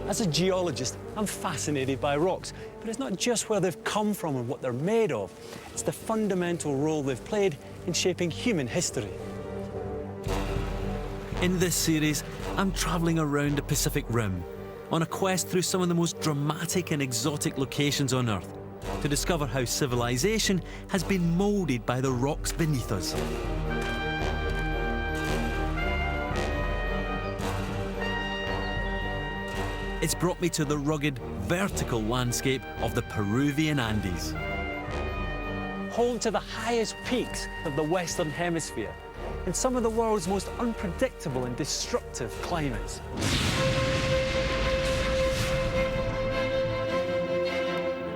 As a geologist, I'm fascinated by rocks, but it's not just where they've come from and what they're made of. It's the fundamental role they've played in shaping human history. In this series, I'm travelling around the Pacific Rim on a quest through some of the most dramatic and exotic locations on Earth to discover how civilization has been moulded by the rocks beneath us. It's brought me to the rugged, vertical landscape of the Peruvian Andes. Home to the highest peaks of the Western Hemisphere in some of the world's most unpredictable and destructive climates.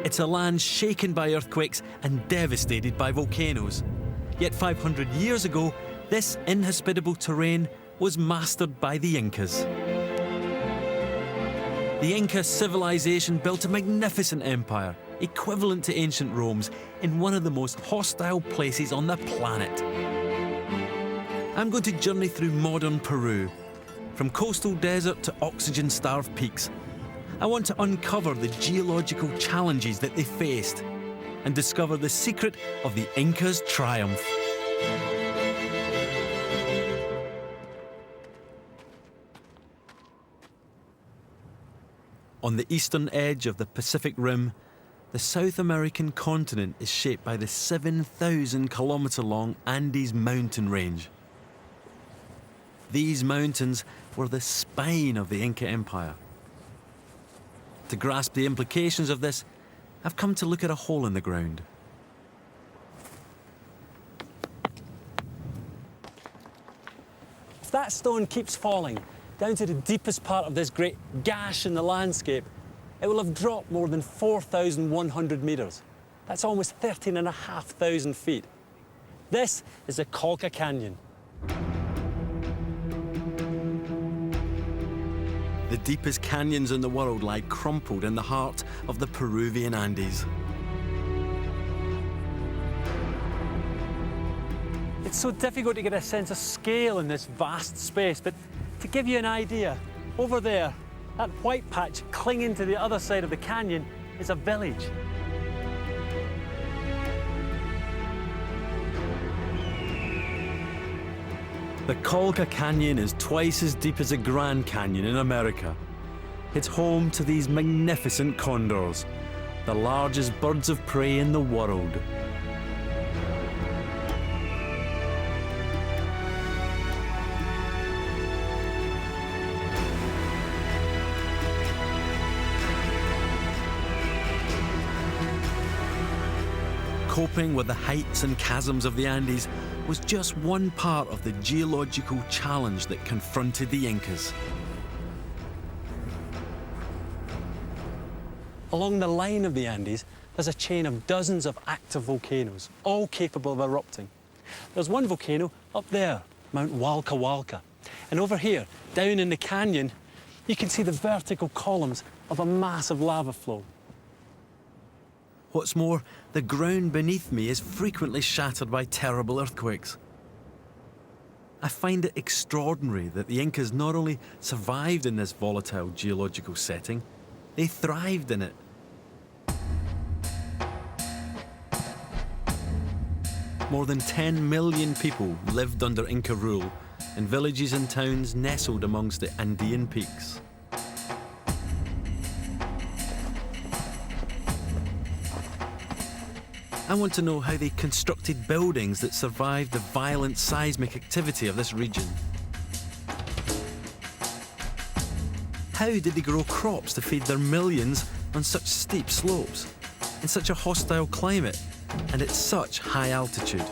It's a land shaken by earthquakes and devastated by volcanoes. Yet 500 years ago, this inhospitable terrain was mastered by the Incas. The Inca civilization built a magnificent empire, equivalent to ancient Rome's, in one of the most hostile places on the planet. I'm going to journey through modern Peru, from coastal desert to oxygen-starved peaks. I want to uncover the geological challenges that they faced and discover the secret of the Incas' triumph. On the eastern edge of the Pacific Rim, the South American continent is shaped by the 7,000-kilometre-long Andes mountain range. These mountains were the spine of the Inca Empire. To grasp the implications of this, I've come to look at a hole in the ground. If that stone keeps falling down to the deepest part of this great gash in the landscape, it will have dropped more than 4,100 metres. That's almost 13,500 feet. This is the Coca Canyon. The deepest canyons in the world lie crumpled in the heart of the Peruvian Andes. It's so difficult to get a sense of scale in this vast space, but to give you an idea, over there, that white patch clinging to the other side of the canyon is a village. The Colca Canyon is twice as deep as the Grand Canyon in America. It's home to these magnificent condors, the largest birds of prey in the world. Coping with the heights and chasms of the Andes was just one part of the geological challenge that confronted the Incas. Along the line of the Andes, there's a chain of dozens of active volcanoes, all capable of erupting. There's one volcano up there, Mount Walka Walka. And over here, down in the canyon, you can see the vertical columns of a massive lava flow. What's more, the ground beneath me is frequently shattered by terrible earthquakes. I find it extraordinary that the Incas not only survived in this volatile geological setting, they thrived in it. More than 10 million people lived under Inca rule in villages and towns nestled amongst the Andean peaks. I want to know how they constructed buildings that survived the violent seismic activity of this region. How did they grow crops to feed their millions on such steep slopes, in such a hostile climate, and at such high altitude?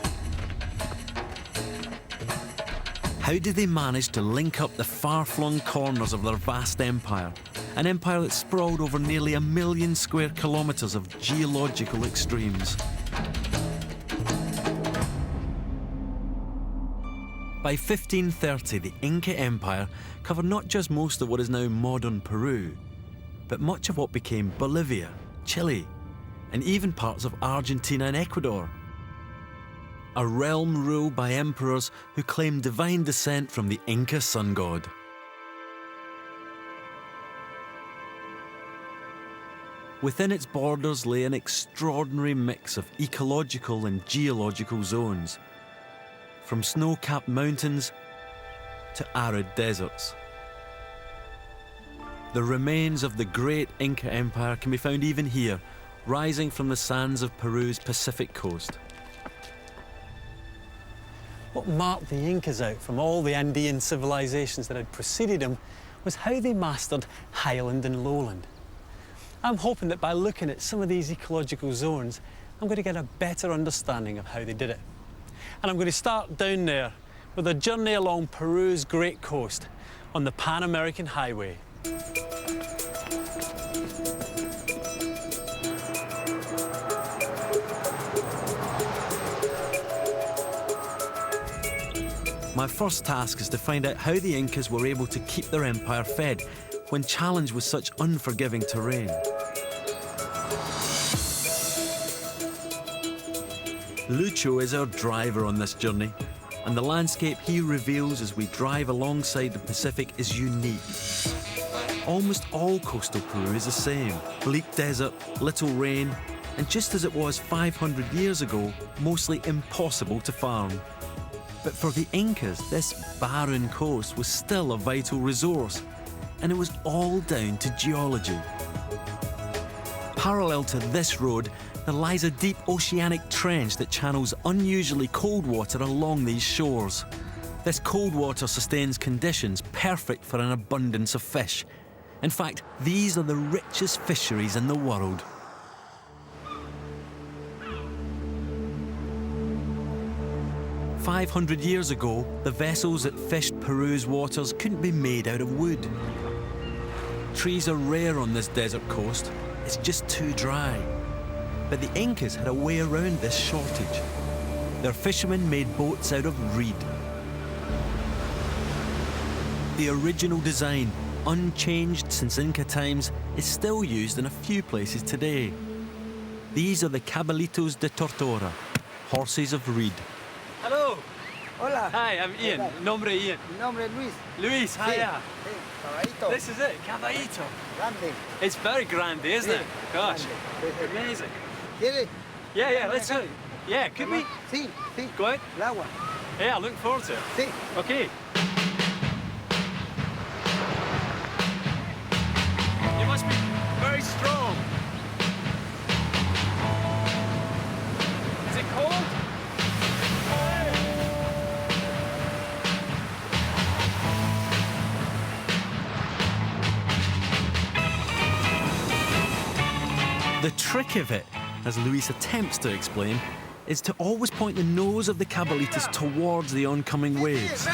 How did they manage to link up the far-flung corners of their vast empire, an empire that sprawled over nearly 1 million square kilometres of geological extremes? By 1530, the Inca Empire covered not just most of what is now modern Peru, but much of what became Bolivia, Chile, and even parts of Argentina and Ecuador. A realm ruled by emperors who claimed divine descent from the Inca sun god. Within its borders lay an extraordinary mix of ecological and geological zones, from snow-capped mountains to arid deserts. The remains of the great Inca Empire can be found even here, rising from the sands of Peru's Pacific coast. What marked the Incas out from all the Andean civilizations that had preceded them was how they mastered highland and lowland. I'm hoping that by looking at some of these ecological zones, I'm going to get a better understanding of how they did it. And I'm going to start down there with a journey along Peru's Great Coast on the Pan-American Highway. My first task is to find out how the Incas were able to keep their empire fed when challenged with such unforgiving terrain. Lucho is our driver on this journey, and the landscape he reveals as we drive alongside the Pacific is unique. Almost all coastal Peru is the same. Bleak desert, little rain, and just as it was 500 years ago, mostly impossible to farm. But for the Incas, this barren coast was still a vital resource, and it was all down to geology. Parallel to this road, there lies a deep oceanic trench that channels unusually cold water along these shores. This cold water sustains conditions perfect for an abundance of fish. In fact, these are the richest fisheries in the world. "500 years ago, the vessels that fished Peru's waters couldn't be made out of wood. Trees are rare on this desert coast, it's just too dry. But the Incas had a way around this shortage. Their fishermen made boats out of reed. The original design, unchanged since Inca times, is still used in a few places today. These are the caballitos de tortora, horses of reed. Hello. Hola. Hi, I'm Ian. Hola. Nombre Ian. Mi nombre es Luis. Luis, hiya. Sí, caballito. This is it, caballito. Grande. It's very grande, isn't it? Gosh, Grande. amazing. ¿Quieres? Yeah, let's do it. Yeah, could we Sí, sí. go out? El agua. Yeah, I look forward to it. Sí. Okay. You must be very strong. Is it cold? The trick of it, as Luis attempts to explain, is to always point the nose of the caballitos towards the oncoming waves.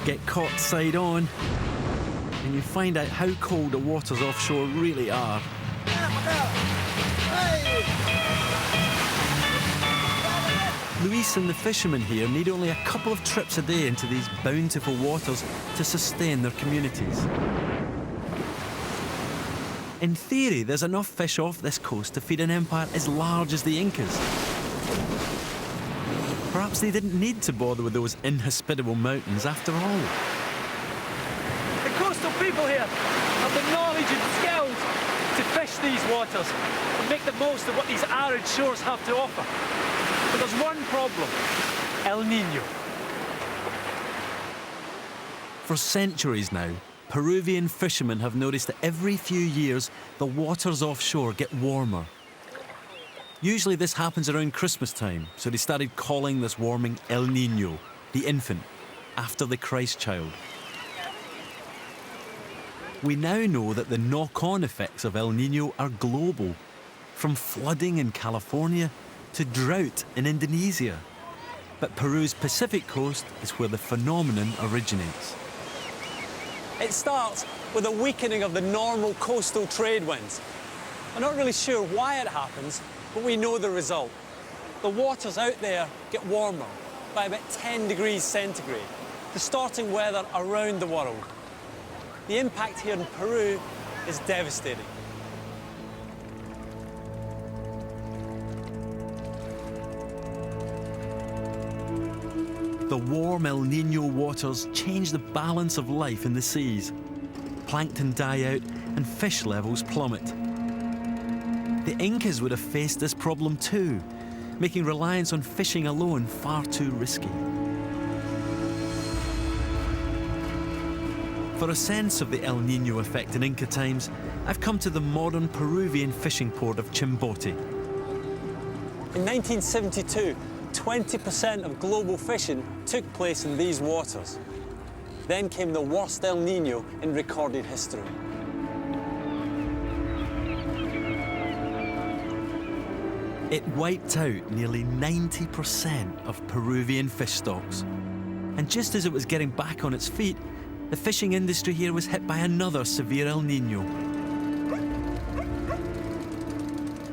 Get caught side on, and you find out how cold the waters offshore really are. Luis and the fishermen here need only a couple of trips a day into these bountiful waters to sustain their communities. In theory, there's enough fish off this coast to feed an empire as large as the Incas. Perhaps they didn't need to bother with those inhospitable mountains after all. The coastal people here have the knowledge and skills to fish these waters and make the most of what these arid shores have to offer. But there's one problem: El Niño. For centuries now, Peruvian fishermen have noticed that every few years the waters offshore get warmer. Usually this happens around Christmas time, so they started calling this warming El Niño, the infant, after the Christ child. We now know that the knock-on effects of El Niño are global, from flooding in California to drought in Indonesia. But Peru's Pacific coast is where the phenomenon originates. It starts with a weakening of the normal coastal trade winds. I'm not really sure why it happens, but we know the result. The waters out there get warmer by about 10 degrees centigrade, distorting weather around the world. The impact here in Peru is devastating. The warm El Niño waters change the balance of life in the seas. plankton die out, and fish levels plummet. The Incas would have faced this problem too, making reliance on fishing alone far too risky. For a sense of the El Niño effect in Inca times, I've come to the modern Peruvian fishing port of Chimboti. In 1972, 20% of global fishing took place in these waters. Then came the worst El Niño in recorded history. It wiped out nearly 90% of Peruvian fish stocks. And just as it was getting back on its feet, the fishing industry here was hit by another severe El Niño.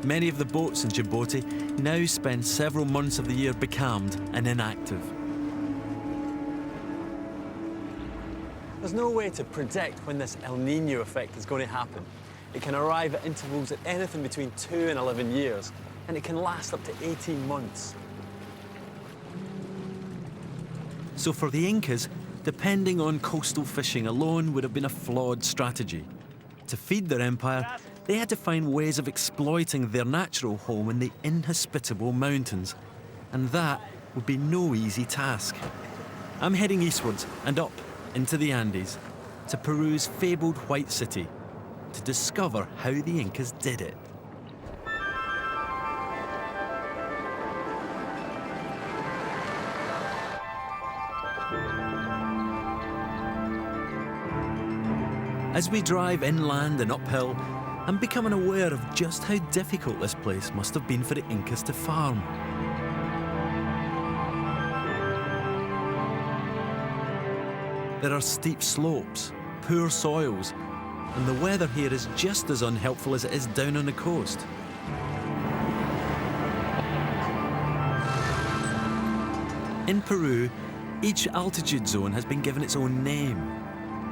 Many of the boats in Chimboti now spend several months of the year becalmed and inactive. There's no way to predict when this El Niño effect is going to happen. It can arrive at intervals at anything between 2 and 11 years, and it can last up to 18 months. So for the Incas, depending on coastal fishing alone would have been a flawed strategy. To feed their empire, they had to find ways of exploiting their natural home in the inhospitable mountains, and that would be no easy task. I'm heading eastwards and up into the Andes, to Peru's fabled White City, to discover how the Incas did it. As we drive inland and uphill, I'm becoming aware of just how difficult this place must have been for the Incas to farm. There are steep slopes, poor soils, and the weather here is just as unhelpful as it is down on the coast. In Peru, each altitude zone has been given its own name.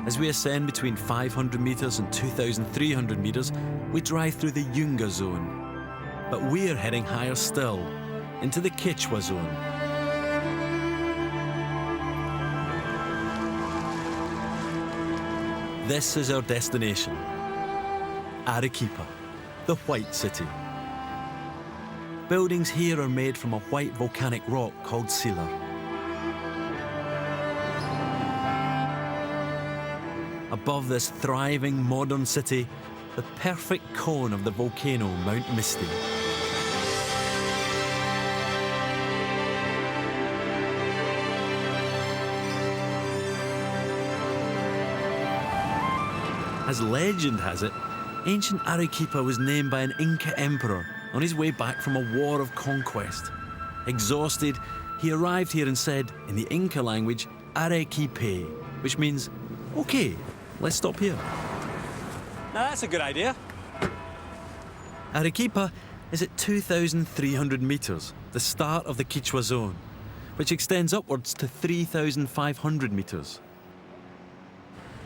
As we ascend between 500 metres and 2,300 metres, we drive through the Yunga zone. But we're heading higher still, into the Quechua zone. This is our destination, Arequipa, the White City. Buildings here are made from a white volcanic rock called sila. Above this thriving modern city, the perfect cone of the volcano Mount Misty. As legend has it, ancient Arequipa was named by an Inca emperor on his way back from a war of conquest. Exhausted, he arrived here and said, in the Inca language, Arequipe, which means, okay, let's stop here. Now that's a good idea. Arequipa is at 2,300 metres, the start of the Quechua zone, which extends upwards to 3,500 metres.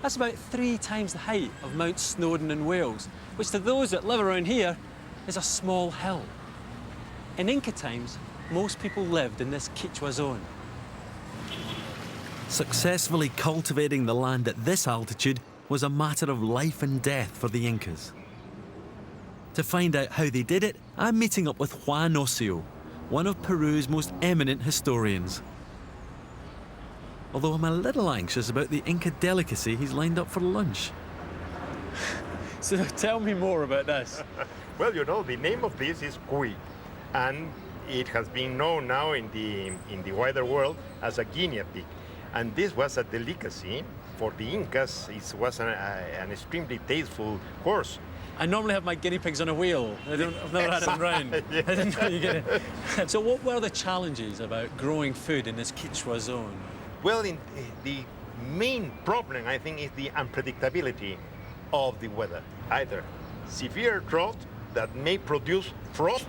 That's about 3 times the height of Mount Snowdon in Wales, which to those that live around here is a small hill. In Inca times, most people lived in this Quechua zone. Successfully cultivating the land at this altitude was a matter of life and death for the Incas. To find out how they did it, I'm meeting up with Juan Ocio, one of Peru's most eminent historians. Although I'm a little anxious about the Inca delicacy he's lined up for lunch. So tell me more about this. Well, you know, the name of this is cuy, and it has been known now in the wider world as a guinea pig. And this was a delicacy for the Incas. It was an extremely tasteful horse. I normally have my guinea pigs on a wheel. I've never had them round. Yeah. I didn't know you get it. So what were the challenges about growing food in this Quechua zone? Well, the main problem, I think, is the unpredictability of the weather. Either severe drought that may produce frost,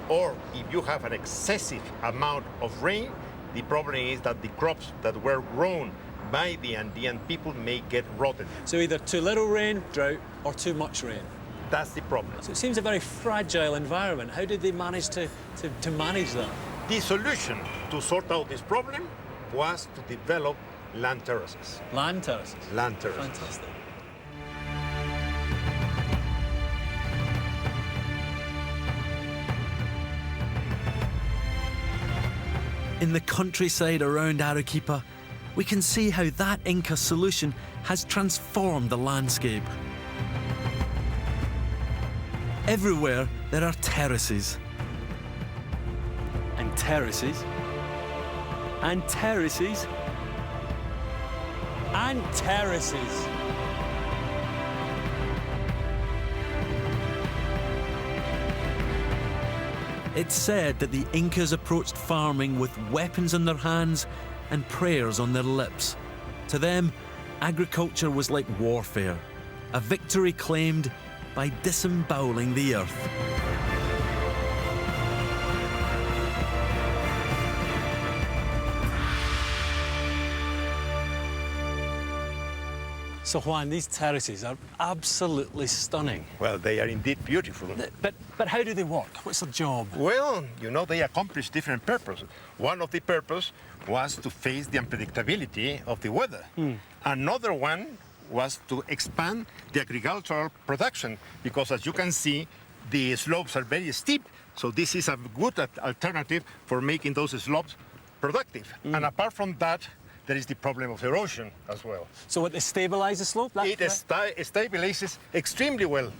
or if you have an excessive amount of rain, the problem is that the crops that were grown by the Andean people may get rotten. So either too little rain, drought, or too much rain. That's the problem. So it seems a very fragile environment. How did they manage to manage that? The solution to sort out this problem was to develop land terraces. Land terraces. Land terraces. Fantastic. In the countryside around Arequipa, we can see how that Inca solution has transformed the landscape. Everywhere there are terraces. And terraces. And terraces. And terraces. It's said that the Incas approached farming with weapons in their hands and prayers on their lips. To them, agriculture was like warfare, a victory claimed by disemboweling the earth. So Juan, these terraces are absolutely stunning. Well, they are indeed beautiful. But how do they work? What's their job? Well, you know, they accomplish different purposes. One of the purposes was to face the unpredictability of the weather. Another one was to expand the agricultural production, because as you can see, the slopes are very steep. So this is a good alternative for making those slopes productive. And apart from that, there is the problem of erosion as well. So what, they stabilise the slope? It stabilizes extremely well.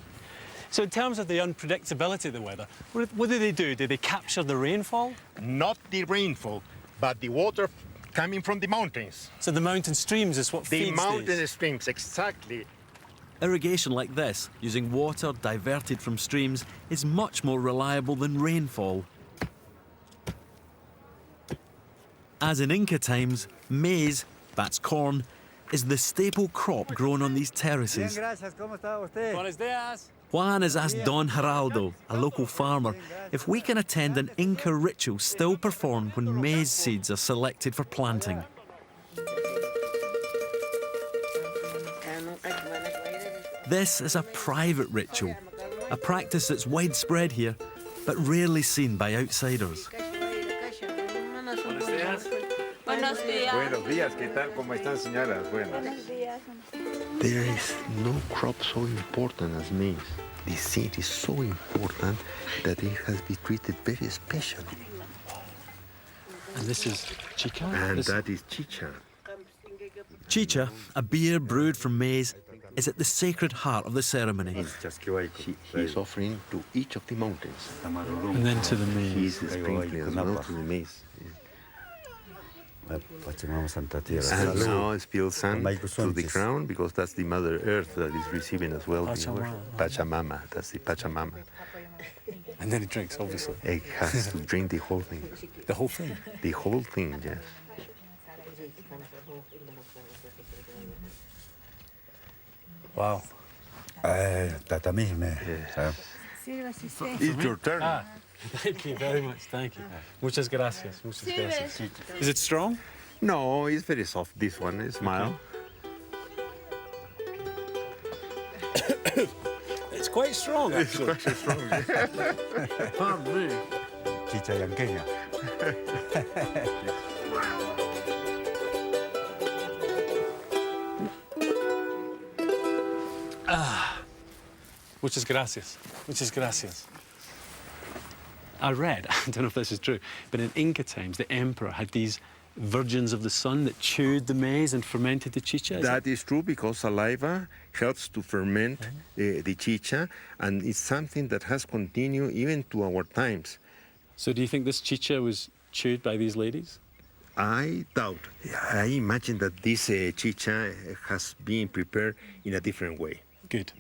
So in terms of the unpredictability of the weather, what do they do? Do they capture the rainfall? Not the rainfall, but the water coming from the mountains. So the mountain streams is what The feeds mountain these? streams, exactly. Irrigation like this, using water diverted from streams, is much more reliable than rainfall. As in Inca times, maize, that's corn, is the staple crop grown on these terraces. Gracias, ¿cómo está usted? Buenos días. Juan has asked Don Geraldo, a local farmer, if we can attend an Inca ritual still performed when maize seeds are selected for planting. This is a private ritual, a practice that's widespread here, but rarely seen by outsiders. Buenos días. Buenos días, ¿qué tal? ¿Cómo están, señoras? Buenas. There is no crop so important as maize. The seed is so important that it has been treated very specially. And this is Chicha? And that is Chicha. Chicha, a beer brewed from maize, is at the sacred heart of the ceremony. He is offering to each of the mountains. And then to the He maize. is sprinkling as well to the maize. And now it's spilled sand to the crown, because that's the Mother Earth that is receiving as well. Pachamama. Pachamama, that's the Pachamama. And then it drinks, obviously. It has to drink the whole thing. The whole thing. The whole thing, yes. Wow. It's your turn. Thank you very much, thank you. Muchas gracias, muchas gracias. Is it strong? No, it's very soft, this one. It's mild. It's quite strong, actually. Pardon me. Chicha yanqueña. Muchas gracias. Muchas gracias. I read, I don't know if this is true, but in Inca times, the emperor had these virgins of the sun that chewed the maize and fermented the chicha. That is true, because saliva helps to ferment the chicha, and it's something that has continued even to our times. So do you think this chicha was chewed by these ladies? I doubt. I imagine that this chicha has been prepared in a different way. Good.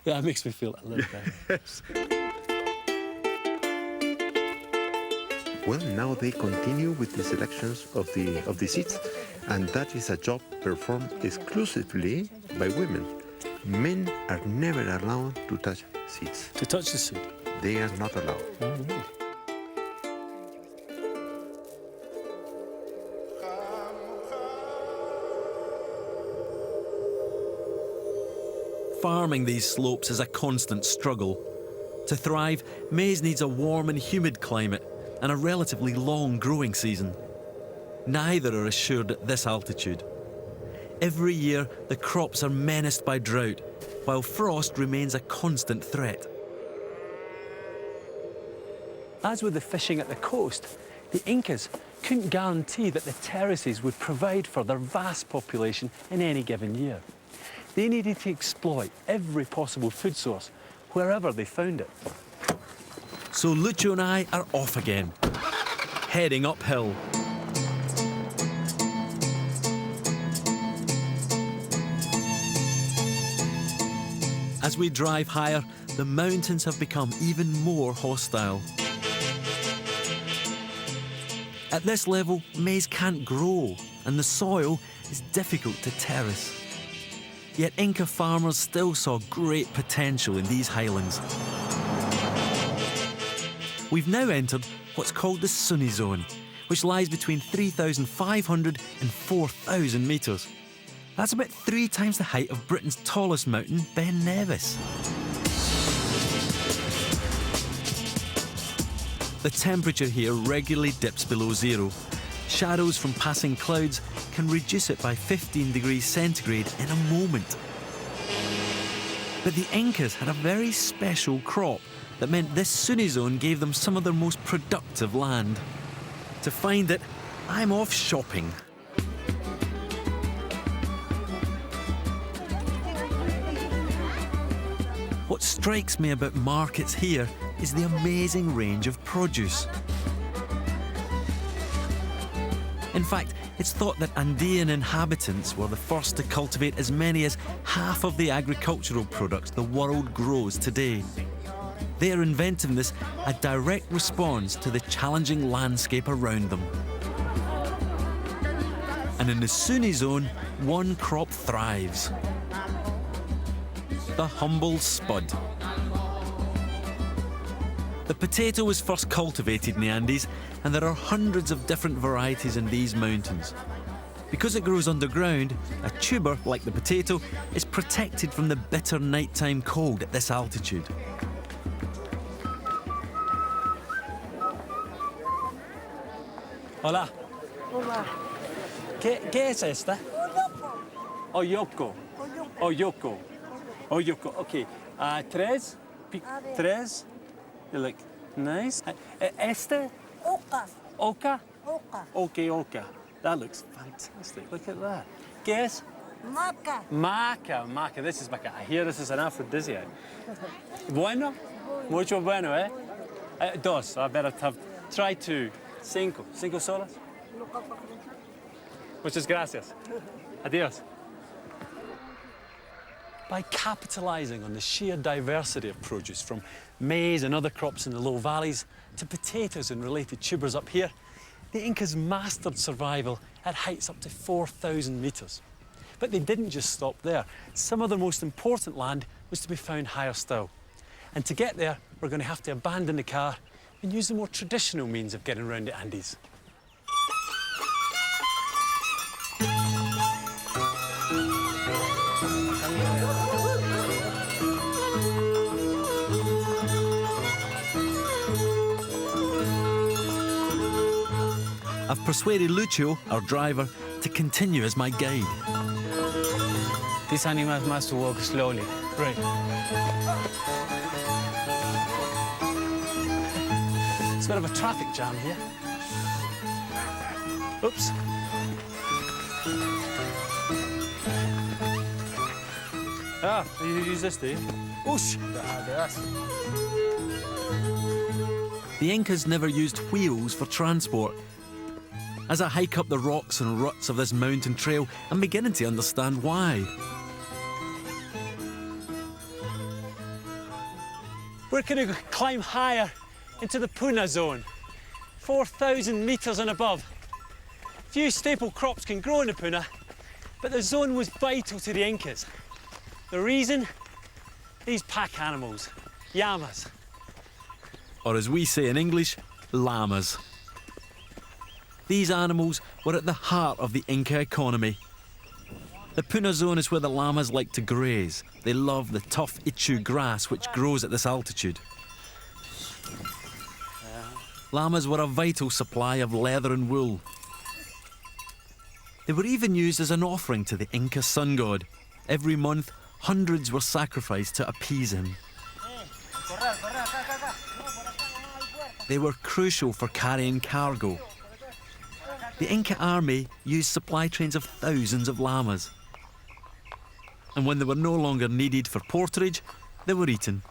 That makes me feel a little better. Well, now they continue with the selections of the seeds, and that is a job performed exclusively by women. Men are never allowed to touch seeds. To touch the seed. They are not allowed. Farming these slopes is a constant struggle. To thrive, maize needs a warm and humid climate and a relatively long growing season. Neither are assured at this altitude. Every year, the crops are menaced by drought, while frost remains a constant threat. As with the fishing at the coast, the Incas couldn't guarantee that the terraces would provide for their vast population in any given year. They needed to exploit every possible food source, wherever they found it. So Lucio and I are off again, heading uphill. As we drive higher, the mountains have become even more hostile. At this level, maize can't grow, and the soil is difficult to terrace. Yet Inca farmers still saw great potential in these highlands. We've now entered what's called the Sunny Zone, which lies between 3,500 and 4,000 metres. That's about 3 times the height of Britain's tallest mountain, Ben Nevis. The temperature here regularly dips below zero. Shadows from passing clouds can reduce it by 15 degrees centigrade in a moment. But the Incas had a very special crop that meant this Sunny Zone gave them some of their most productive land. To find it, I'm off shopping. What strikes me about markets here is the amazing range of produce. In fact, it's thought that Andean inhabitants were the first to cultivate as many as half of the agricultural products the world grows today. They are inventiveness a direct response to the challenging landscape around them. And in the Sunny Zone, one crop thrives: the humble spud. The potato was first cultivated in the Andes, and there are hundreds of different varieties in these mountains. Because it grows underground, a tuber, like the potato, is protected from the bitter nighttime cold at this altitude. Hola. Hola. ¿Qué es esta? Oyoko. Oyoko. Oyoko. Okay. Tres. Tres. You look nice. Este? Oca. Oca? Oca. Okay, oca. That looks fantastic. Look at that. ¿Qué es? Maca. Maca. Maca. This is maca. I hear this is an aphrodisiac. Bueno? Mucho bueno, eh? Dos. I better have. Try 2. 5. 5 solas? Muchas gracias. Adios. By capitalising on the sheer diversity of produce, from maize and other crops in the low valleys to potatoes and related tubers up here, the Incas mastered survival at heights up to 4,000 metres. But they didn't just stop there. Some of their most important land was to be found higher still. And to get there, we're going to have to abandon the car and use the more traditional means of getting around the Andes. I've persuaded Lucio, our driver, to continue as my guide. These animals must walk slowly. Right. It's a bit of a traffic jam here. Oops. Ah, you use this, do you? Oosh! The Incas never used wheels for transport. As I hike up the rocks and ruts of this mountain trail, I'm beginning to understand why. We're going to climb higher into the Puna zone, 4,000 metres and above. Few staple crops can grow in the Puna, but the zone was vital to the Incas. The reason? These pack animals, Llamas. Or as we say in English, llamas. These animals were at the heart of the Inca economy. The Puna zone is where the llamas like to graze. They love the tough ichu grass which grows at this altitude. Llamas were a vital supply of leather and wool. They were even used as an offering to the Inca sun god. Every month, hundreds were sacrificed to appease him. They were crucial for carrying cargo. The Inca army used supply trains of thousands of llamas. And when they were no longer needed for porterage, they were eaten.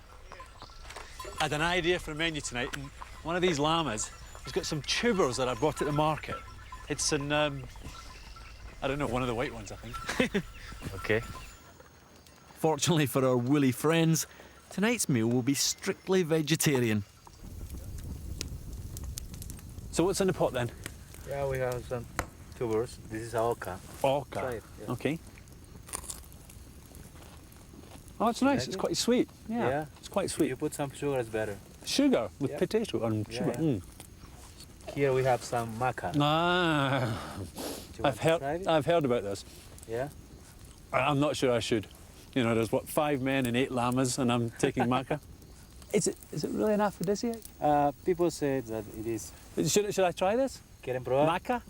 I had an idea for a menu tonight, and one of these llamas has got some tubers that I bought at the market. It's an, I don't know, one of the white ones, I think. Okay. Fortunately for our woolly friends, tonight's meal will be strictly vegetarian. So what's in the pot then? Yeah, we have some tubers. This is oca. Oca. Try it, yeah. Okay. Oh, it's nice. Like It's it? quite sweet. Yeah, Yeah. it's quite If sweet. you put some sugar, it's better. Sugar with Yeah. potato and Yeah, sugar. yeah. Here we have some maca. Ah, Do you want to try it? I've heard about this. Yeah. I'm not sure I should. You know, there's what, 5 men and 8 llamas, and I'm taking maca. Is it really an aphrodisiac? People say that it is. Should I try this? ¿Quieren probar? Maca?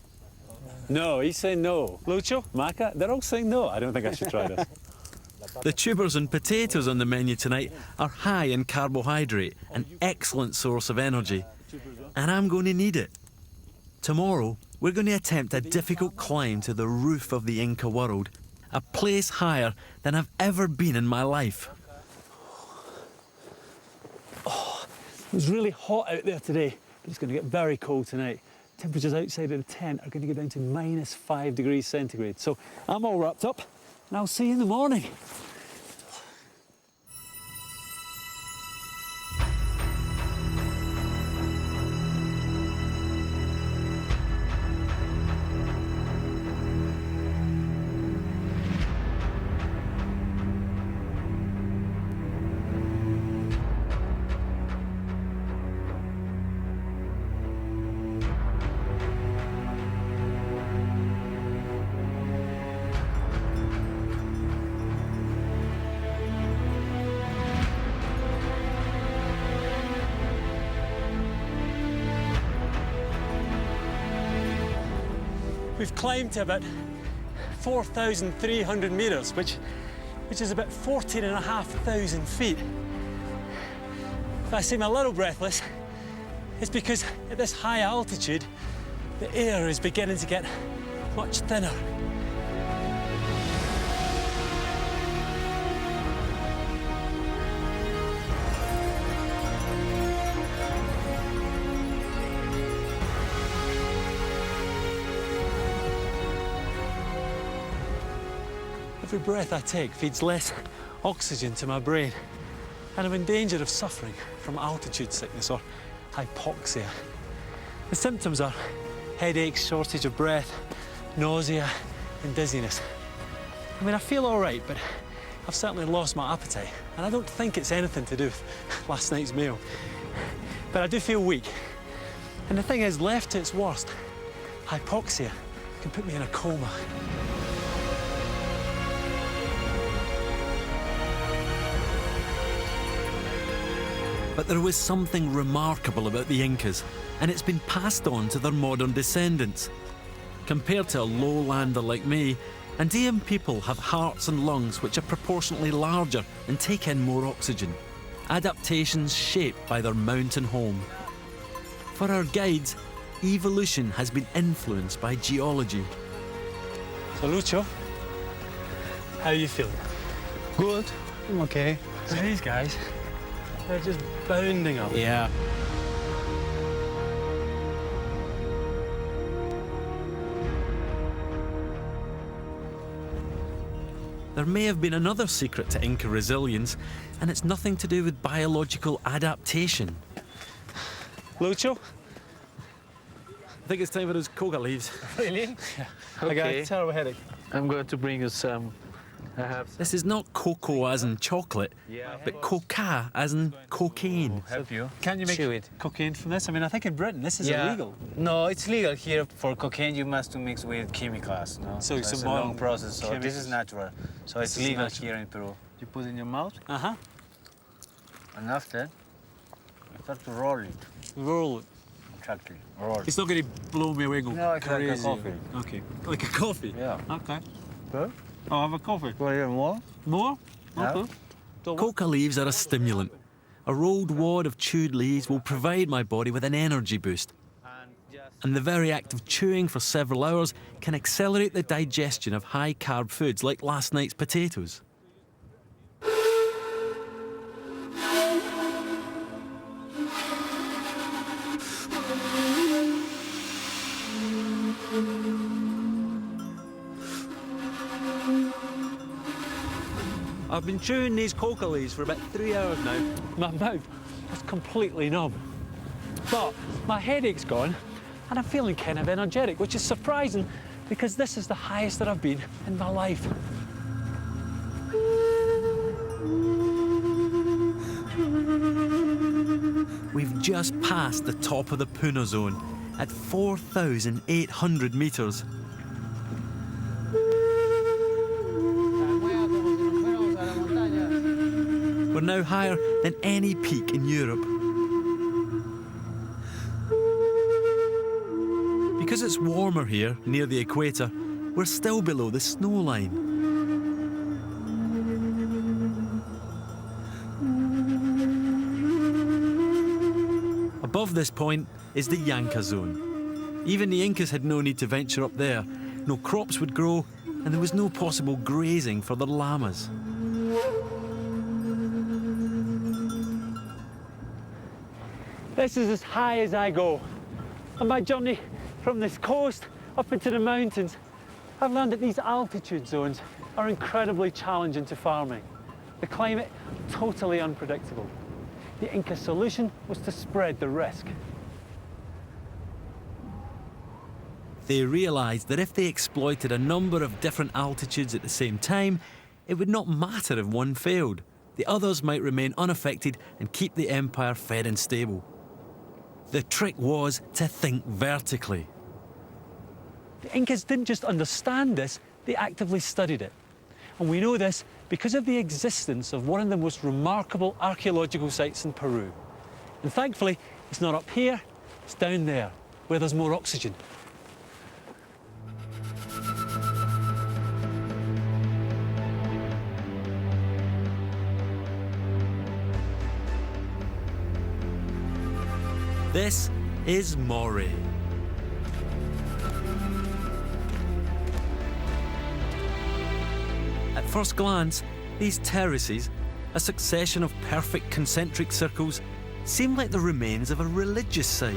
No, he's saying no. Lucho, maca? They're all saying no. I don't think I should try this. The tubers and potatoes on the menu tonight are high in carbohydrate, an excellent source of energy. And I'm going to need it. Tomorrow, we're going to attempt a difficult climb to the roof of the Inca world, a place higher than I've ever been in my life. It was really hot out there today, but it's going to get very cold tonight. Temperatures outside of the tent are going to go down to -5 degrees centigrade. So I'm all wrapped up, and I'll see you in the morning. We've climbed to about 4,300 metres, which is about 14,500 feet. If I seem a little breathless, it's because at this high altitude, the air is beginning to get much thinner. Every breath I take feeds less oxygen to my brain, and I'm in danger of suffering from altitude sickness or hypoxia. The symptoms are headaches, shortage of breath, nausea, and dizziness. I mean, I feel all right, but I've certainly lost my appetite, and I don't think it's anything to do with last night's meal. But I do feel weak. And the thing is, left to its worst, hypoxia can put me in a coma. But there was something remarkable about the Incas, and it's been passed on to their modern descendants. Compared to a lowlander like me, Andean people have hearts and lungs which are proportionately larger and take in more oxygen. Adaptations shaped by their mountain home. For our guides, evolution has been influenced by geology. So, Lucho, how are you feeling? Good. I'm okay. So these guys, they're just bounding up. Yeah. There may have been another secret to Inca resilience, and it's nothing to do with biological adaptation. Lucho? I think it's time for those Coca Leaves. Really? I got a Okay. terrible headache. I'm going to bring you some. I have some. This is not cocoa as in chocolate, but coca as in cocaine. Help you. Can you make Chew it. cocaine from this? I mean, I think in Britain this is illegal. No, it's legal here. For cocaine, you must mix with chemicals. No? So it's it's a a long modern process. So this chemicals. is natural. So it's This is legal natural. here in Peru. You put in your mouth, Uh-huh. and after, you start to roll it. Roll it. Exactly. Roll. It's not going to blow me away and go No, it's like a crazy. coffee. Okay. Like a coffee? Yeah. Okay. Good. I'll have a coffee. Want to more? More? Yeah. Okay. Coca leaves are a stimulant. A rolled wad of chewed leaves will provide my body with an energy boost. And just and the very act of chewing for several hours can accelerate the digestion of high-carb foods like last night's potatoes. I've been chewing these coca leaves for about 3 hours now. My mouth is completely numb. But my headache's gone and I'm feeling kind of energetic, which is surprising because this is the highest that I've been in my life. We've just passed the top of the Puna zone at 4,800 metres. We're now higher than any peak in Europe. Because it's warmer here, near the equator, we're still below the snow line. Above this point is the Llanka zone. Even the Incas had no need to venture up there. No crops would grow, and there was no possible grazing for the llamas. This is as high as I go. On my journey from this coast up into the mountains, I've learned that these altitude zones are incredibly challenging to farming. The climate, totally unpredictable. The Inca solution was to spread the risk. They realised that if they exploited a number of different altitudes at the same time, it would not matter if one failed. The others might remain unaffected and keep the empire fed and stable. The trick was to think vertically. The Incas didn't just understand this, they actively studied it. And we know this because of the existence of one of the most remarkable archaeological sites in Peru. And thankfully, it's not up here, it's down there, where there's more oxygen. This is Mori. At first glance, these terraces, a succession of perfect concentric circles, seem like the remains of a religious site.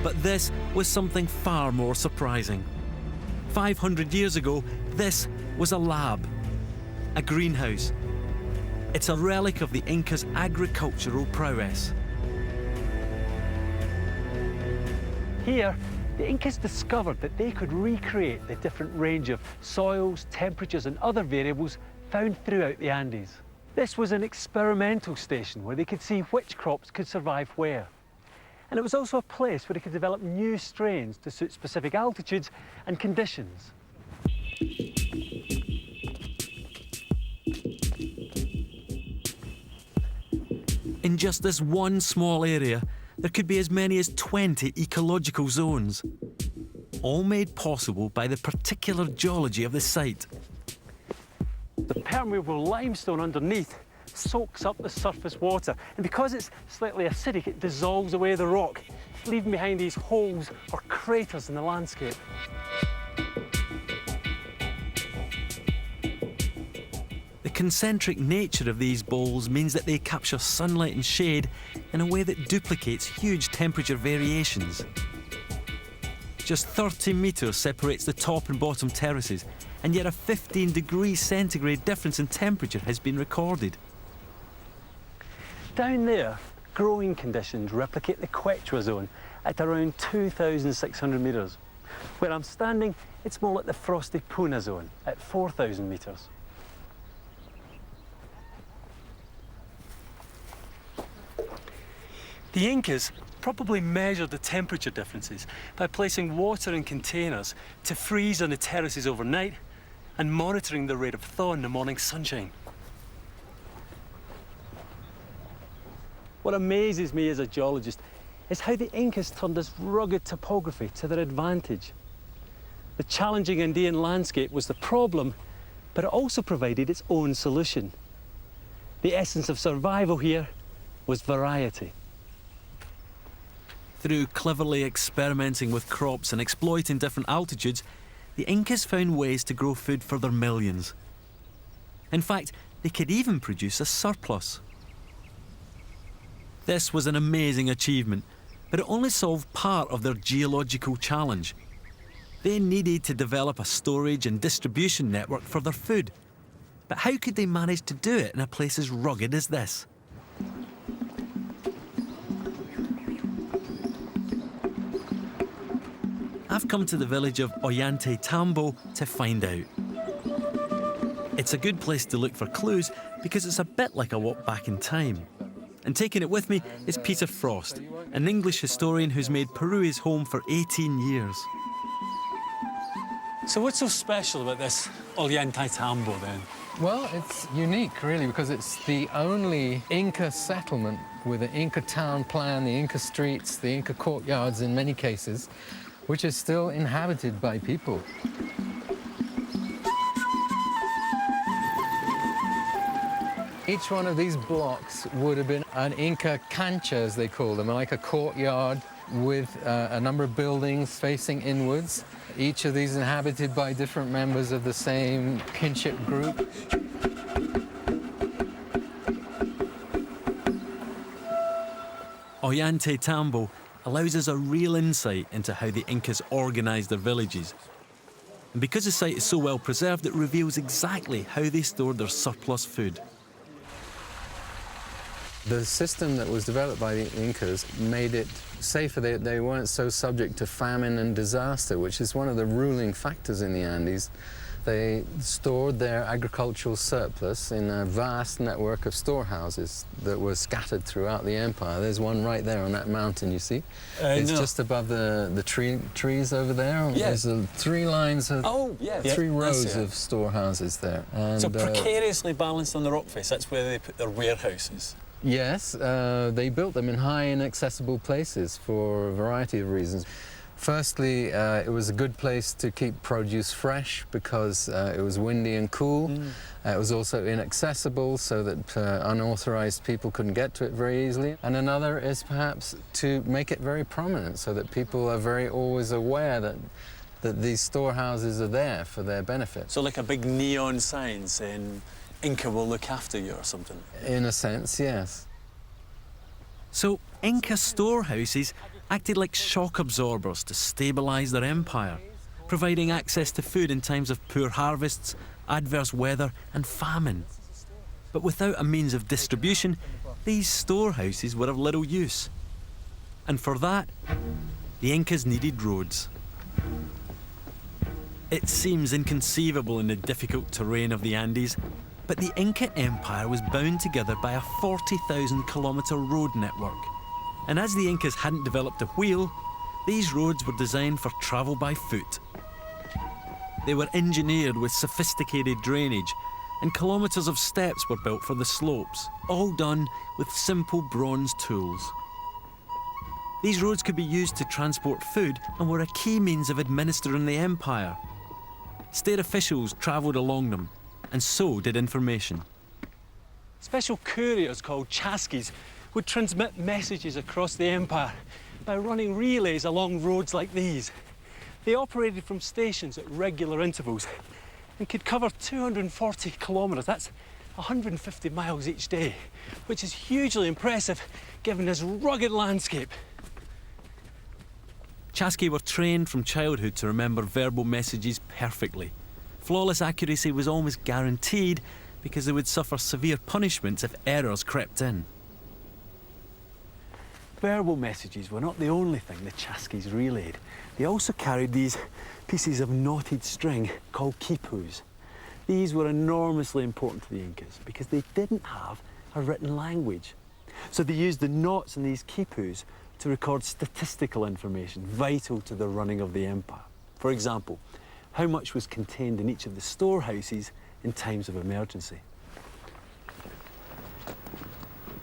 But this was something far more surprising. 500 years ago, this was a lab, a greenhouse. It's a relic of the Incas' agricultural prowess. Here, the Incas discovered that they could recreate the different range of soils, temperatures and other variables found throughout the Andes. This was an experimental station where they could see which crops could survive where. And it was also a place where they could develop new strains to suit specific altitudes and conditions. In just this one small area, there could be as many as 20 ecological zones, all made possible by the particular geology of the site. The permeable limestone underneath soaks up the surface water, and because it's slightly acidic, it dissolves away the rock, leaving behind these holes or craters in the landscape. The concentric nature of these bowls means that they capture sunlight and shade in a way that duplicates huge temperature variations. Just 30 metres separates the top and bottom terraces, and yet a 15 degrees centigrade difference in temperature has been recorded. Down there, growing conditions replicate the Quechua zone at around 2,600 metres. Where I'm standing, it's more like the frosty Puna zone at 4,000 metres. The Incas probably measured the temperature differences by placing water in containers to freeze on the terraces overnight and monitoring the rate of thaw in the morning sunshine. What amazes me as a geologist is how the Incas turned this rugged topography to their advantage. The challenging Andean landscape was the problem, but it also provided its own solution. The essence of survival here was variety. Through cleverly experimenting with crops and exploiting different altitudes, the Incas found ways to grow food for their millions. In fact, they could even produce a surplus. This was an amazing achievement, but it only solved part of their geological challenge. They needed to develop a storage and distribution network for their food. But how could they manage to do it in a place as rugged as this? I've come to the village of Olante Tambo to find out. It's a good place to look for clues because it's a bit like a walk back in time. And taking it with me is Peter Frost, an English historian who's made Peru his home for 18 years. So what's so special about this Olante Tambo then? Well, it's unique, really, because it's the only Inca settlement with an Inca town plan, the Inca streets, the Inca courtyards in many cases, which is still inhabited by people. Each one of these blocks would have been an Inca cancha, as they call them, like a courtyard with a number of buildings facing inwards. Each of these inhabited by different members of the same kinship group. Olante Tambo allows us a real insight into how the Incas organised their villages. And because the site is so well preserved, it reveals exactly how they stored their surplus food. The system that was developed by the Incas made it safer. They weren't so subject to famine and disaster, which is one of the ruling factors in the Andes. They stored their agricultural surplus in a vast network of storehouses that were scattered throughout the empire. There's one right there on that mountain, you see? It's just above the trees over there. Yeah. There's 3 lines of, three rows of storehouses there. And, so precariously balanced on the rock face, that's where they put their warehouses. Yes, they built them in high inaccessible places for a variety of reasons. Firstly, it was a good place to keep produce fresh because it was windy and cool. It was also inaccessible so that unauthorized people couldn't get to it very easily. And another is perhaps to make it very prominent so that people are always aware that these storehouses are there for their benefit. So like a big neon sign saying, Inca will look after you or something? In a sense, yes. So Inca storehouses acted like shock absorbers to stabilise their empire, providing access to food in times of poor harvests, adverse weather and famine. But without a means of distribution, these storehouses were of little use. And for that, the Incas needed roads. It seems inconceivable in the difficult terrain of the Andes, but the Inca Empire was bound together by a 40,000-kilometre road network. And as the Incas hadn't developed a wheel, these roads were designed for travel by foot. They were engineered with sophisticated drainage, and kilometres of steps were built for the slopes, all done with simple bronze tools. These roads could be used to transport food and were a key means of administering the empire. State officials travelled along them, and so did information. Special couriers called chasquis would transmit messages across the empire by running relays along roads like these. They operated from stations at regular intervals and could cover 240 kilometres. That's 150 miles each day, which is hugely impressive given this rugged landscape. Chasqui were trained from childhood to remember verbal messages perfectly. Flawless accuracy was almost guaranteed because they would suffer severe punishments if errors crept in. Verbal messages were not the only thing the chasquis relayed. They also carried these pieces of knotted string called quipus. These were enormously important to the Incas because they didn't have a written language. So they used the knots in these quipus to record statistical information vital to the running of the empire. For example, how much was contained in each of the storehouses in times of emergency.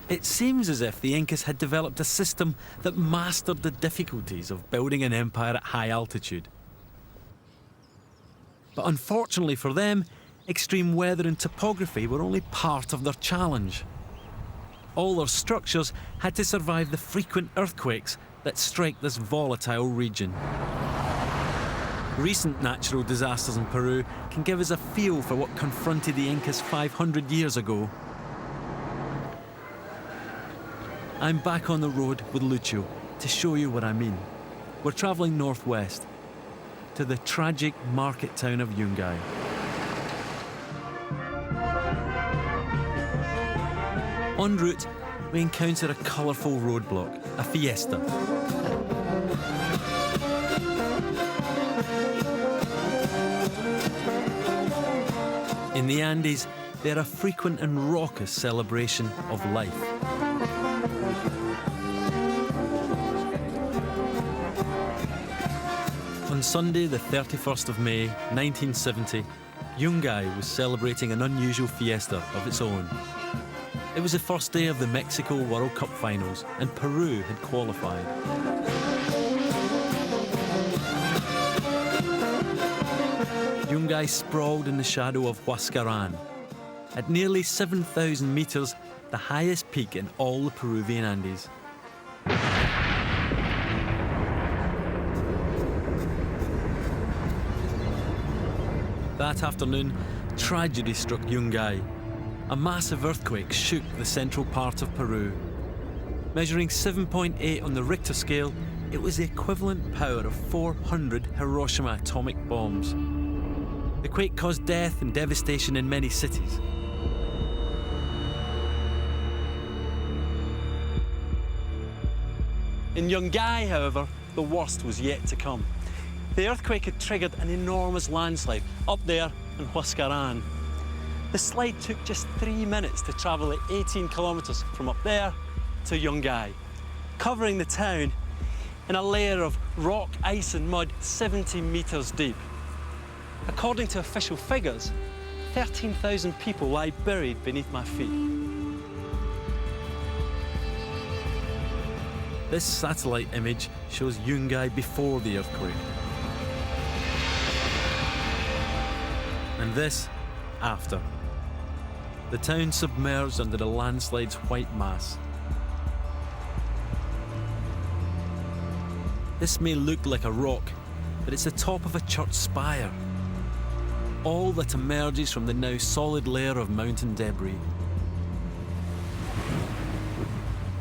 It seems as if the Incas had developed a system that mastered the difficulties of building an empire at high altitude. But unfortunately for them, extreme weather and topography were only part of their challenge. All their structures had to survive the frequent earthquakes that strike this volatile region. Recent natural disasters in Peru can give us a feel for what confronted the Incas 500 years ago. I'm back on the road with Lucio to show you what I mean. We're travelling northwest to the tragic market town of YUNGAI. En route, we encounter a colourful roadblock, a fiesta. In the Andes, they're a frequent and raucous celebration of life. On Sunday, the 31st of May, 1970, YUNGAI was celebrating an unusual fiesta of its own. It was the first day of the Mexico World Cup finals, and Peru had qualified. YUNGAI sprawled in the shadow of Huascarán. At nearly 7,000 metres, the highest peak in all the Peruvian Andes. That afternoon, tragedy struck YUNGAI. A massive earthquake shook the central part of Peru. Measuring 7.8 on the Richter scale, it was the equivalent power of 400 Hiroshima atomic bombs. The quake caused death and devastation in many cities. In YUNGAI, however, the worst was yet to come. The earthquake had triggered an enormous landslide up there in Huascarán. The slide took just 3 minutes to travel at 18 kilometres from up there to YUNGAI, covering the town in a layer of rock, ice and mud 70 metres deep. According to official figures, 13,000 people lie buried beneath my feet. This satellite image shows YUNGAI before the earthquake. And this, after. The town submerged under the landslide's white mass. This may look like a rock, but it's the top of a church spire. All that emerges from the now solid layer of mountain debris.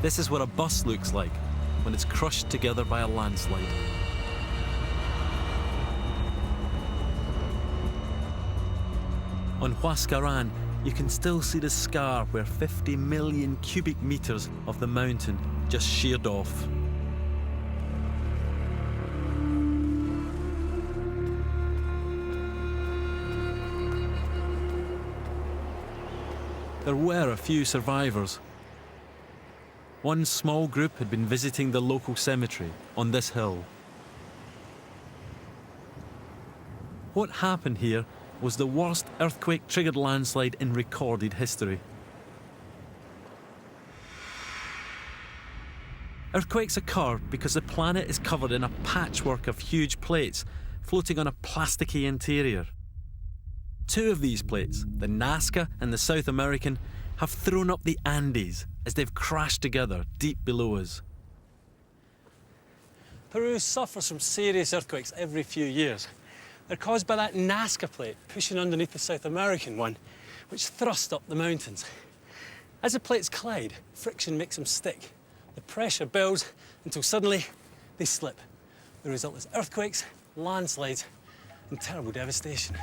This is what a bus looks like when it's crushed together by a landslide. On Huascarán, you can still see the scar where 50 million cubic metres of the mountain just sheared off. There were a few survivors. One small group had been visiting the local cemetery on this hill. What happened here was the worst earthquake-triggered landslide in recorded history. Earthquakes occur because the planet is covered in a patchwork of huge plates floating on a plasticky interior. Two of these plates, the Nazca and the South American, have thrown up the Andes as they've crashed together deep below us. Peru suffers from serious earthquakes every few years. They're caused by that Nazca plate pushing underneath the South American one, which thrust up the mountains. As the plates collide, friction makes them stick. The pressure builds until suddenly they slip. The result is earthquakes, landslides, and terrible devastation.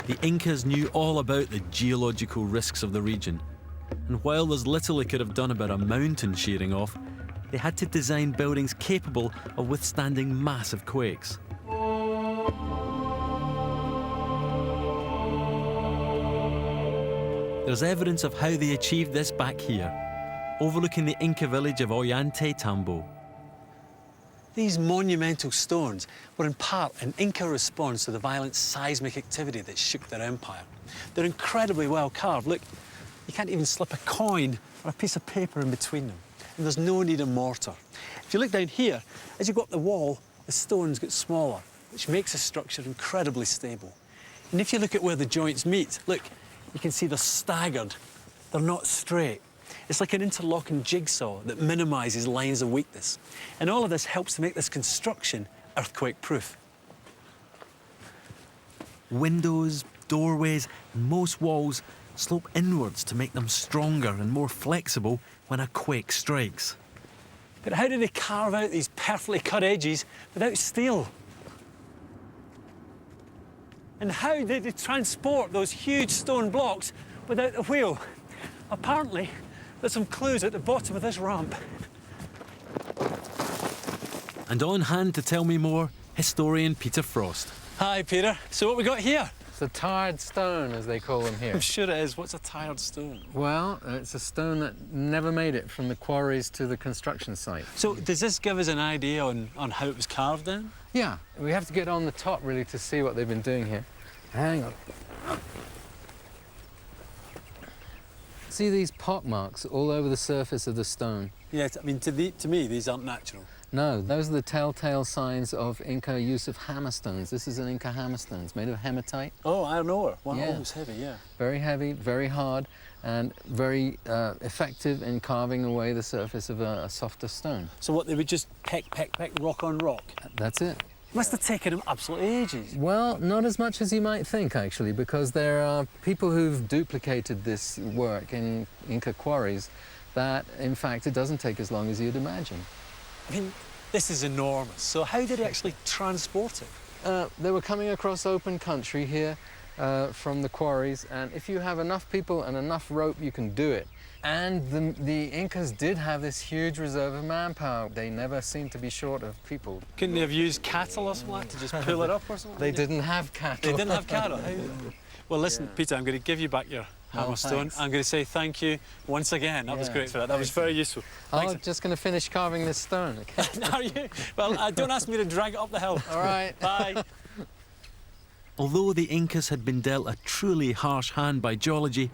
The Incas knew all about the geological risks of the region, and while there's little they could have done about a mountain shearing off, they had to design buildings capable of withstanding massive quakes. There's evidence of how they achieved this back here, overlooking the Inca village of Olante Tambo. These monumental stones were in part an Inca response to the violent seismic activity that shook their empire. They're incredibly well carved. Look, you can't even slip a coin or a piece of paper in between them. And there's no need of mortar. If you look down here, as you go up the wall, the stones get smaller, which makes the structure incredibly stable. And if you look at where the joints meet, look, you can see they're staggered They're not straight. It's like an interlocking jigsaw that minimises lines of weakness. And all of this helps to make this construction earthquake-proof. Windows, doorways, and most walls slope inwards to make them stronger and more flexible when a quake strikes. But how did they carve out these perfectly cut edges without steel? And how did they transport those huge stone blocks without the wheel? Apparently, there's some clues at the bottom of this ramp. And on hand to tell me more, historian Peter Frost. Hi, Peter. So what we got here? It's a tired stone, as they call them here. I'm sure it is. What's a tired stone? Well, it's a stone that never made it from the quarries to the construction site. So does this give us an idea on how it was carved then? Yeah, we have to get on the top, really, to see what they've been doing here. Hang on. See these pock marks all over the surface of the stone? Yeah, I mean, to me, these aren't natural. No, those are the telltale signs of Inca use of hammerstones. This is an Inca hammerstone. It's made of hematite. Oh, iron ore. Wow, Yeah. it's heavy, yeah. Very heavy, very hard, and very effective in carving away the surface of a softer stone. So what, they would just peck, rock on rock? That's it. Must have taken them absolutely ages. Well, not as much as you might think, actually, because there are people who've duplicated this work in Inca quarries that, in fact, it doesn't take as long as you'd imagine. I mean, this is enormous. So how did they actually transport it? They were coming across open country here from the quarries, and if you have enough people and enough rope, you can do it. And the Incas did have this huge reserve of manpower. They never seemed to be short of people. Couldn't they have used cattle or something like that to just pull it up or something? They didn't have cattle. They didn't have cattle? Well, listen, Peter, I'm going to give you back your hammer stone. thanks. I'm going to say thank you once again. That was great for that. That was very useful. I'm just going to finish carving this stone, okay? Are you? Well, don't ask me to drag it up the hill. All right. Bye. Although the Incas had been dealt a truly harsh hand by geology,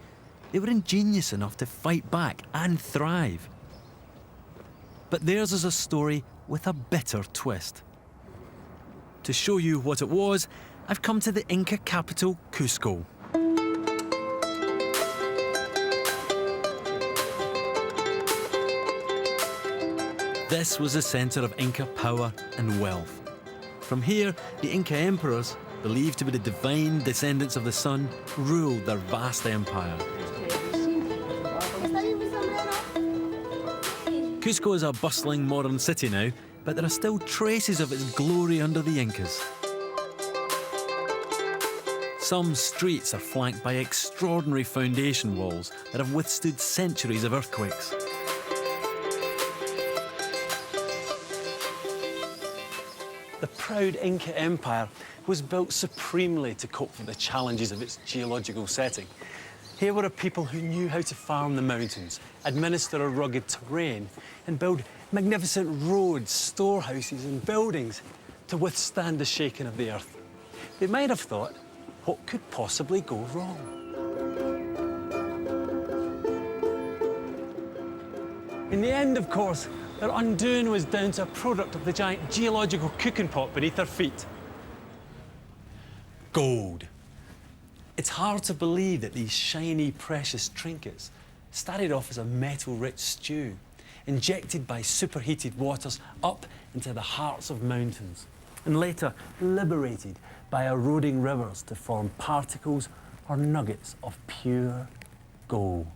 they were ingenious enough to fight back and thrive. But theirs is a story with a bitter twist. To show you what it was, I've come to the Inca capital, Cusco. This was the centre of Inca power and wealth. From here, the Inca emperors, believed to be the divine descendants of the sun, ruled their vast empire. Cusco is a bustling modern city now, but there are still traces of its glory under the Incas. Some streets are flanked by extraordinary foundation walls that have withstood centuries of earthquakes. The proud Inca Empire was built supremely to cope with the challenges of its geological setting. Here were a people who knew how to farm the mountains, administer a rugged terrain, and build magnificent roads, storehouses, and buildings to withstand the shaking of the earth. They might have thought, what could possibly go wrong? In the end, of course, their undoing was down to a product of the giant geological cooking pot beneath their feet. Gold. It's hard to believe that these shiny, precious trinkets started off as a metal-rich stew, injected by superheated waters up into the hearts of mountains, and later liberated by eroding rivers to form particles or nuggets of pure gold.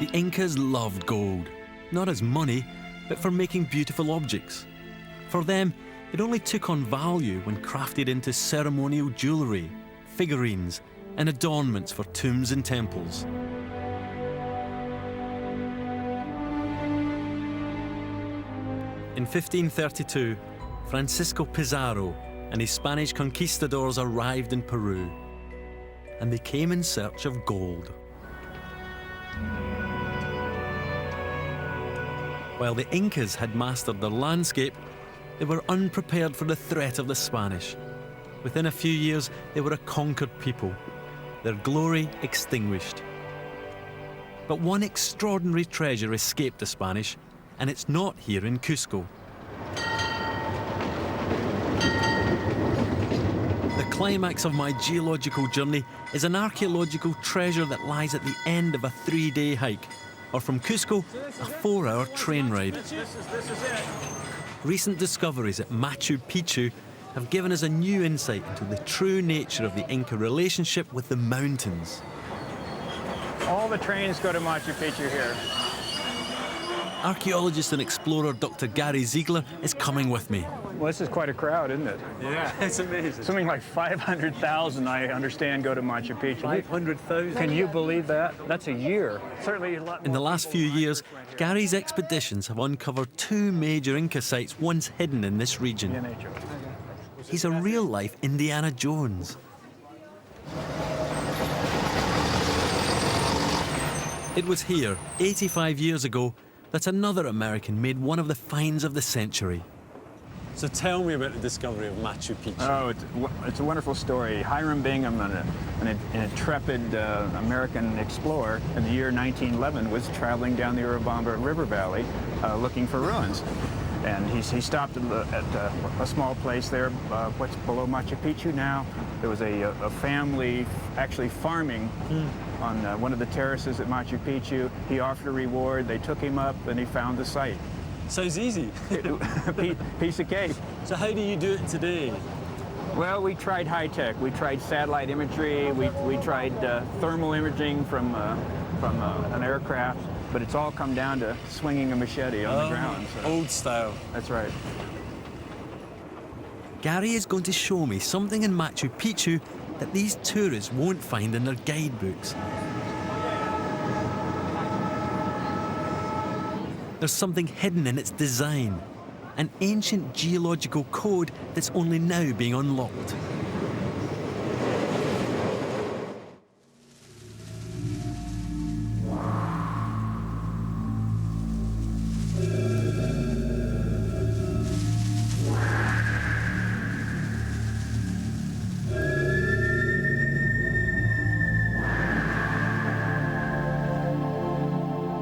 The Incas loved gold, not as money, but for making beautiful objects. For them, it only took on value when crafted into ceremonial jewellery, figurines, and adornments for tombs and temples. In 1532, Francisco Pizarro and his Spanish conquistadors arrived in Peru, and they came in search of gold. While the Incas had mastered their landscape, they were unprepared for the threat of the Spanish. Within a few years, they were a conquered people, their glory extinguished. But one extraordinary treasure escaped the Spanish, and it's not here in Cusco. climax of my geological journey is an archaeological treasure that lies at the end of a 3-day hike, or from Cusco, a 4-hour train ride. This is it. Recent discoveries at Machu Picchu have given us a new insight into the true nature of the Inca relationship with the mountains. All the trains go to Machu Picchu here. Archaeologist and explorer Dr. Gary Ziegler is coming with me. Well, this is quite a crowd, isn't it? Yeah, it's amazing. Something like 500,000, I understand, go to Machu Picchu. 500,000. Can you believe that? That's a year. Certainly a lot In the more last people few than years, right here. Gary's expeditions have uncovered 2 major Inca sites once hidden in this region. Yeah, nature. He's a real-life Indiana Jones. It was here, 85 years ago, that another American made one of the finds of the century. So tell me about the discovery of Machu Picchu. Oh, it's a wonderful story. Hiram Bingham, an intrepid American explorer in the year 1911, was traveling down the Urubamba River Valley looking for ruins. And he stopped at a small place there, what's below Machu Picchu now. There was a family actually farming on one of the terraces at Machu Picchu. He offered a reward, they took him up, and he found the site. Sounds easy. Piece of cake. So how do you do it today? Well, we tried high-tech. We tried satellite imagery. We tried thermal imaging from an aircraft. But it's all come down to swinging a machete on the ground. So. Old style. That's right. Gary is going to show me something in Machu Picchu that these tourists won't find in their guidebooks. There's something hidden in its design, an ancient geological code that's only now being unlocked.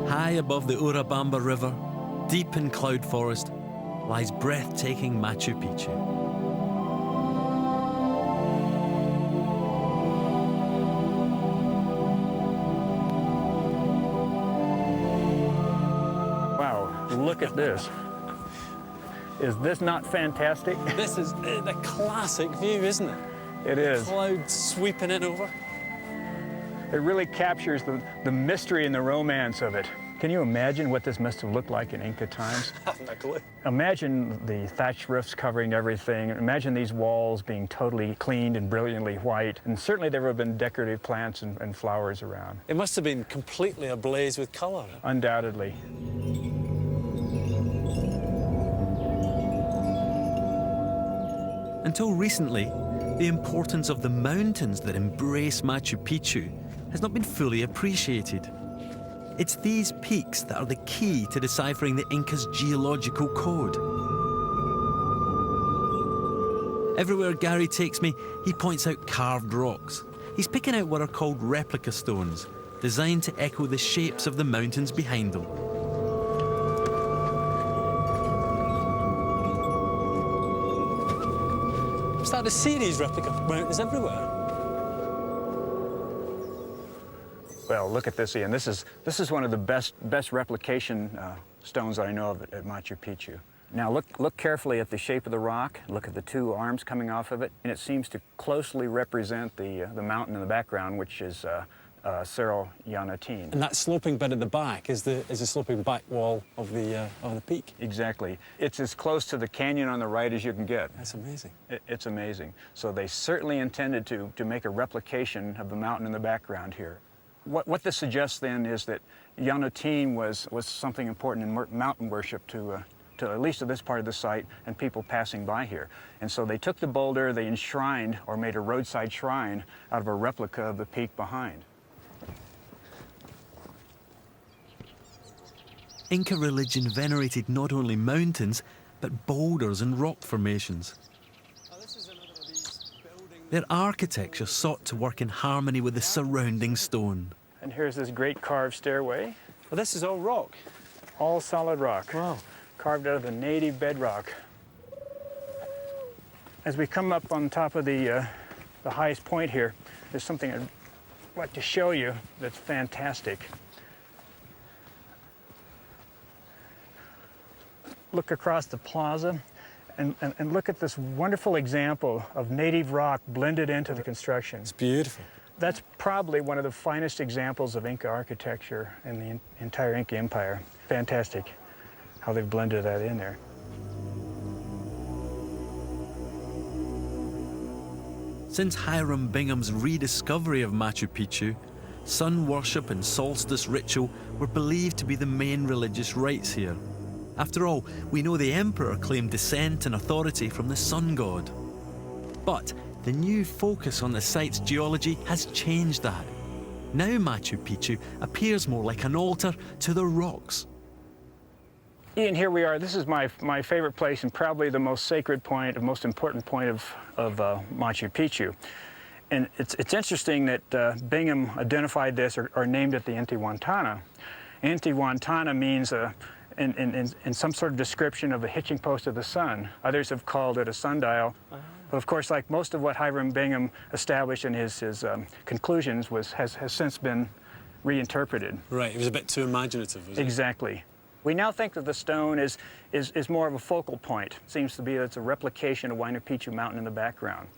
High above the Urubamba River, deep in cloud forest, lies breathtaking Machu Picchu. Wow, look at this. Is this not fantastic? This is the classic view, isn't it? It is. Clouds sweeping it over. It really captures the mystery and the romance of it. Can you imagine what this must have looked like in Inca times? No clue. Imagine the thatched roofs covering everything. Imagine these walls being totally cleaned and brilliantly white. And certainly there would have been decorative plants and flowers around. It must have been completely ablaze with colour. Undoubtedly. Until recently, the importance of the mountains that embrace Machu Picchu has not been fully appreciated. It's these peaks that are the key to deciphering the Inca's geological code. Everywhere Gary takes me, he points out carved rocks. He's picking out what are called replica stones, designed to echo the shapes of the mountains behind them. I'm starting to see these replica mountains everywhere. Well, look at this, Ian. This is one of the best replication stones that I know of at Machu Picchu. Now look carefully at the shape of the rock. Look at the 2 arms coming off of it, and it seems to closely represent the mountain in the background, which is Cerro Llanotin. And that sloping bit at the back is the sloping back wall of the peak. Exactly. It's as close to the canyon on the right as you can get. That's amazing. It's amazing. So they certainly intended to make a replication of the mountain in the background here. What this suggests then is that Llanotin was something important in mountain worship to at least to this part of the site and people passing by here. And so they took the boulder, they enshrined or made a roadside shrine out of a replica of the peak behind. Inca religion venerated not only mountains, but boulders and rock formations. Their architecture sought to work in harmony with the surrounding stone. And here's this great carved stairway. Well, this is all rock. All solid rock. Wow. Carved out of the native bedrock. As we come up on top of the the highest point here. There's something I'd like to show you that's fantastic. Look across the plaza and look at this wonderful example of native rock blended into the construction. It's beautiful. That's probably one of the finest examples of Inca architecture in the entire Inca Empire. Fantastic how they've blended that in there. Since Hiram Bingham's rediscovery of Machu Picchu, sun worship and solstice ritual were believed to be the main religious rites here. After all, we know the emperor claimed descent and authority from the sun god. But the new focus on the site's geology has changed that. Now Machu Picchu appears more like an altar to the rocks. Ian, here we are. This is my favorite place and probably the most sacred point, the most important point of Machu Picchu. And it's interesting that Bingham identified this or named it the Intihuatana. Intihuatana means in some sort of description of the hitching post of the sun. Others have called it a sundial. But of course, like most of what Hiram Bingham established in his conclusions has since been reinterpreted. Right, it was a bit too imaginative, was it? Exactly. We now think that the stone is more of a focal point. It seems to be that it's a replication of Huayna Picchu Mountain in the background.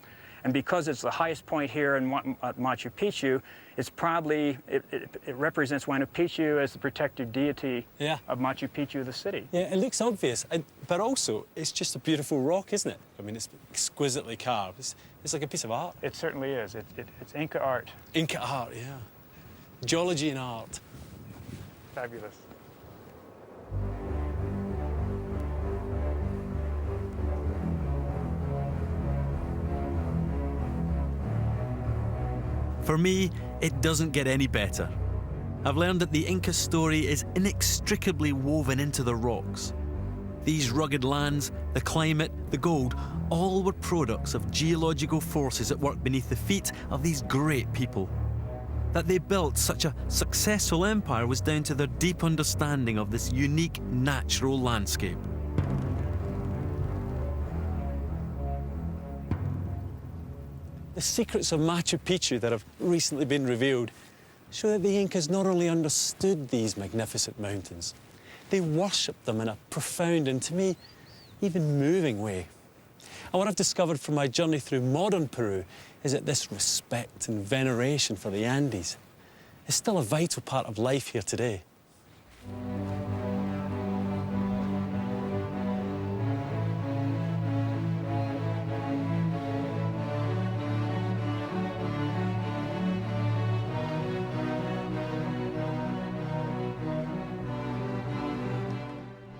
And because it's the highest point here in Machu Picchu, it's probably, it represents Huayna Picchu as the protective deity of Machu Picchu, the city. Yeah, it looks obvious, but also it's just a beautiful rock, isn't it? I mean, it's exquisitely carved. It's like a piece of art. It certainly is. It's Inca art. Inca art, yeah. Geology and art. Fabulous. For me, it doesn't get any better. I've learned that the Inca story is inextricably woven into the rocks. These rugged lands, the climate, the gold, all were products of geological forces at work beneath the feet of these great people. That they built such a successful empire was down to their deep understanding of this unique natural landscape. The secrets of Machu Picchu that have recently been revealed show that the Incas not only understood these magnificent mountains, they worshipped them in a profound and, to me, even moving way. And what I've discovered from my journey through modern Peru is that this respect and veneration for the Andes is still a vital part of life here today.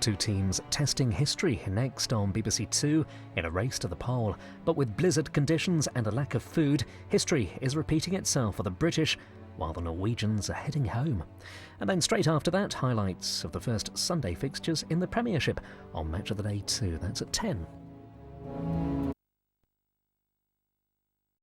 Two teams testing history next on BBC Two in a race to the pole. But with blizzard conditions and a lack of food, history is repeating itself for the British while the Norwegians are heading home. And then straight after that, highlights of the first Sunday fixtures in the Premiership on Match of the Day 2. That's at 10.